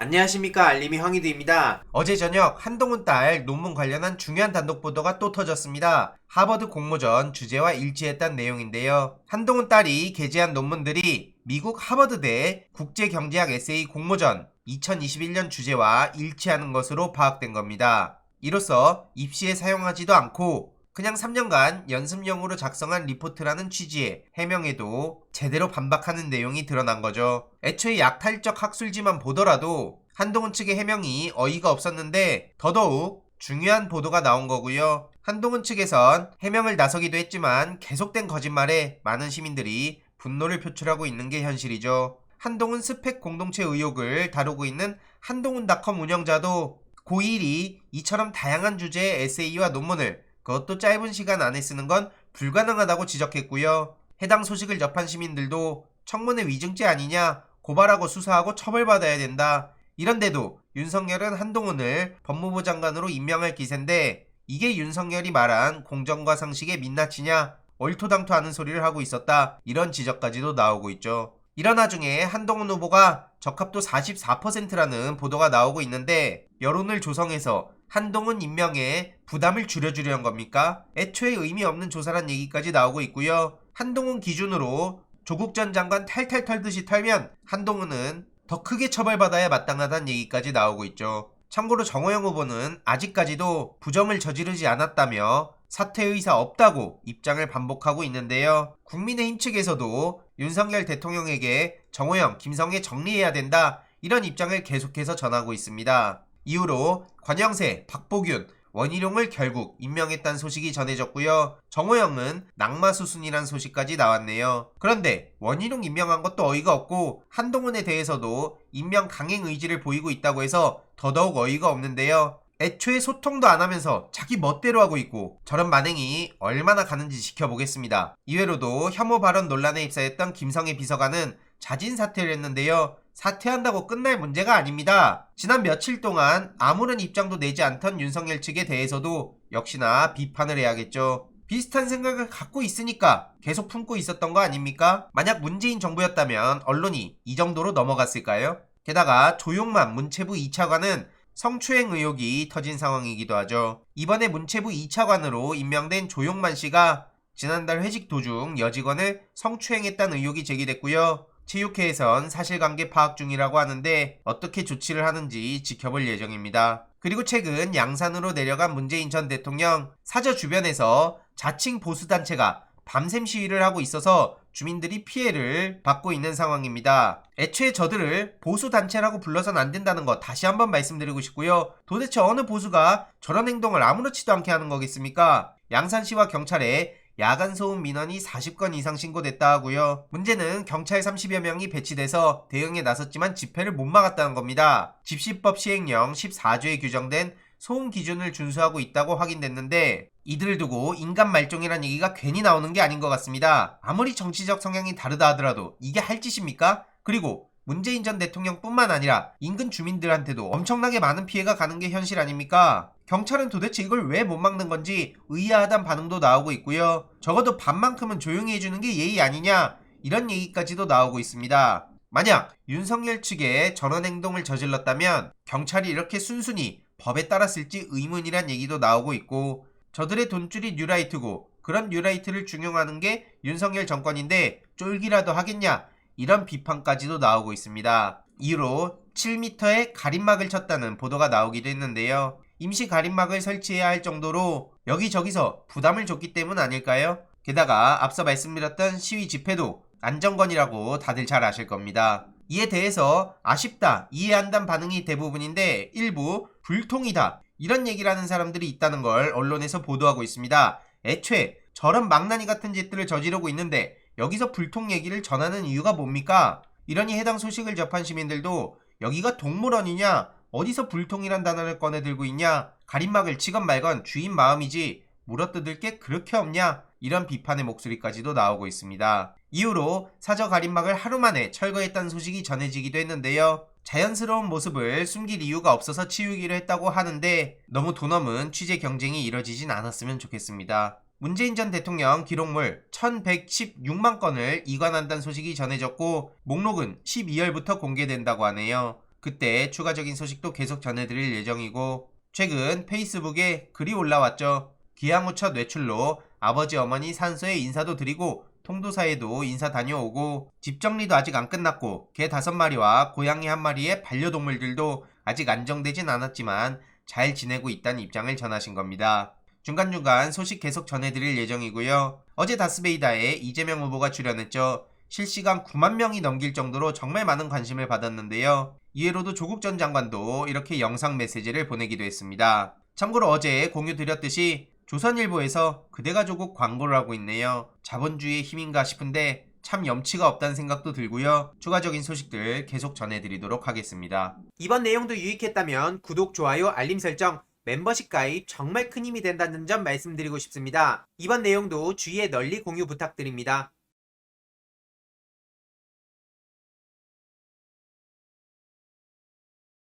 안녕하십니까, 알림이 황희두입니다. 어제 저녁 한동훈 딸 논문 관련한 중요한 단독 보도가 또 터졌습니다. 하버드 공모전 주제와 일치했던 내용인데요. 한동훈 딸이 게재한 논문들이 미국 하버드대 국제경제학 에세이 공모전 2021년 주제와 일치하는 것으로 파악된 겁니다. 이로써 입시에 사용하지도 않고 그냥 3년간 연습용으로 작성한 리포트라는 취지의 해명에도 제대로 반박하는 내용이 드러난 거죠. 애초에 약탈적 학술지만 보더라도 한동훈 측의 해명이 어이가 없었는데 더더욱 중요한 보도가 나온 거고요. 한동훈 측에선 해명을 나서기도 했지만 계속된 거짓말에 많은 시민들이 분노를 표출하고 있는 게 현실이죠. 한동훈 스펙 공동체 의혹을 다루고 있는 한동훈닷컴 운영자도 고1이 이처럼 다양한 주제의 에세이와 논문을 그것도 짧은 시간 안에 쓰는 건 불가능하다고 지적했고요. 해당 소식을 접한 시민들도 청문회 위증죄 아니냐, 고발하고 수사하고 처벌받아야 된다. 이런데도 윤석열은 한동훈을 법무부 장관으로 임명할 기세인데 이게 윤석열이 말한 공정과 상식의 민낯이냐, 얼토당토하는 소리를 하고 있었다. 이런 지적까지도 나오고 있죠. 이런 와중에 한동훈 후보가 적합도 44%라는 보도가 나오고 있는데 여론을 조성해서 한동훈 임명에 부담을 줄여주려는 겁니까? 애초에 의미 없는 조사란 얘기까지 나오고 있고요. 한동훈 기준으로 조국 전 장관 탈탈 털듯이 털면 한동훈은 더 크게 처벌받아야 마땅하다는 얘기까지 나오고 있죠. 참고로 정호영 후보는 아직까지도 부정을 저지르지 않았다며 사퇴 의사 없다고 입장을 반복하고 있는데요. 국민의힘 측에서도 윤석열 대통령에게 정호영, 김성애 정리해야 된다 이런 입장을 계속해서 전하고 있습니다. 이후로 권영세, 박보균, 원희룡을 결국 임명했다는 소식이 전해졌고요. 정호영은 낙마수순이란 소식까지 나왔네요. 그런데 원희룡 임명한 것도 어이가 없고 한동훈에 대해서도 임명 강행 의지를 보이고 있다고 해서 더더욱 어이가 없는데요. 애초에 소통도 안 하면서 자기 멋대로 하고 있고 저런 만행이 얼마나 가는지 지켜보겠습니다. 이외로도 혐오 발언 논란에 휩싸였던 김성애 비서관은 자진 사퇴를 했는데요. 사퇴한다고 끝날 문제가 아닙니다. 지난 며칠 동안 아무런 입장도 내지 않던 윤석열 측에 대해서도 역시나 비판을 해야겠죠. 비슷한 생각을 갖고 있으니까 계속 품고 있었던 거 아닙니까? 만약 문재인 정부였다면 언론이 이 정도로 넘어갔을까요? 게다가 조용만 문체부 2차관은 성추행 의혹이 터진 상황이기도 하죠. 이번에 문체부 2차관으로 임명된 조용만 씨가 지난달 회식 도중 여직원을 성추행했다는 의혹이 제기됐고요. 체육회에선 사실관계 파악 중이라고 하는데 어떻게 조치를 하는지 지켜볼 예정입니다. 그리고 최근 양산으로 내려간 문재인 전 대통령 사저 주변에서 자칭 보수단체가 밤샘 시위를 하고 있어서 주민들이 피해를 받고 있는 상황입니다. 애초에 저들을 보수단체라고 불러선 안 된다는 거 다시 한번 말씀드리고 싶고요. 도대체 어느 보수가 저런 행동을 아무렇지도 않게 하는 거겠습니까? 양산시와 경찰에 야간 소음 민원이 40건 이상 신고됐다 하고요. 문제는 경찰 30여 명이 배치돼서 대응에 나섰지만 집회를 못 막았다는 겁니다. 집시법 시행령 14조에 규정된 소음 기준을 준수하고 있다고 확인됐는데 이들을 두고 인간 말종이란 얘기가 괜히 나오는 게 아닌 것 같습니다. 아무리 정치적 성향이 다르다 하더라도 이게 할 짓입니까? 그리고 문재인 전 대통령뿐만 아니라 인근 주민들한테도 엄청나게 많은 피해가 가는 게 현실 아닙니까? 경찰은 도대체 이걸 왜 못 막는 건지 의아하단 반응도 나오고 있고요. 적어도 반만큼은 조용히 해주는 게 예의 아니냐 이런 얘기까지도 나오고 있습니다. 만약 윤석열 측에 저런 행동을 저질렀다면 경찰이 이렇게 순순히 법에 따랐을지 의문이란 얘기도 나오고 있고 저들의 돈줄이 뉴라이트고 그런 뉴라이트를 중용하는 게 윤석열 정권인데 쫄기라도 하겠냐 이런 비판까지도 나오고 있습니다. 이후로 7m의 가림막을 쳤다는 보도가 나오기도 했는데요. 임시 가림막을 설치해야 할 정도로 여기저기서 부담을 줬기 때문 아닐까요? 게다가 앞서 말씀드렸던 시위 집회도 안정권이라고 다들 잘 아실 겁니다. 이에 대해서 아쉽다, 이해한다는 반응이 대부분인데 일부 불통이다 이런 얘기를 하는 사람들이 있다는 걸 언론에서 보도하고 있습니다. 애초에 저런 망나니 같은 짓들을 저지르고 있는데 여기서 불통 얘기를 전하는 이유가 뭡니까? 이러니 해당 소식을 접한 시민들도 여기가 동물원이냐? 어디서 불통이란 단어를 꺼내 들고 있냐? 가림막을 치건 말건 주인 마음이지 물어뜯을 게 그렇게 없냐? 이런 비판의 목소리까지도 나오고 있습니다. 이후로 사저 가림막을 하루 만에 철거했다는 소식이 전해지기도 했는데요. 자연스러운 모습을 숨길 이유가 없어서 치우기로 했다고 하는데 너무 돈 없는 취재 경쟁이 이뤄지진 않았으면 좋겠습니다. 문재인 전 대통령 기록물 1116만 건을 이관한다는 소식이 전해졌고 목록은 12월부터 공개된다고 하네요. 그때 추가적인 소식도 계속 전해드릴 예정이고, 최근 페이스북에 글이 올라왔죠. 귀향 후 첫 외출로 아버지 어머니 산소에 인사도 드리고 통도사에도 인사 다녀오고, 집 정리도 아직 안 끝났고 개 5마리와 고양이 1마리의 반려동물들도 아직 안정되진 않았지만 잘 지내고 있다는 입장을 전하신 겁니다. 중간중간 소식 계속 전해드릴 예정이고요. 어제 다스베이다에 이재명 후보가 출연했죠. 실시간 9만 명이 넘길 정도로 정말 많은 관심을 받았는데요. 이외로도 조국 전 장관도 이렇게 영상 메시지를 보내기도 했습니다. 참고로 어제 공유 드렸듯이 조선일보에서 그대가 조국 광고를 하고 있네요. 자본주의의 힘인가 싶은데 참 염치가 없다는 생각도 들고요. 추가적인 소식들 계속 전해드리도록 하겠습니다. 이번 내용도 유익했다면 구독, 좋아요, 알림 설정, 멤버십 가입 정말 큰 힘이 된다는 점 말씀드리고 싶습니다. 이번 내용도 주위에 널리 공유 부탁드립니다.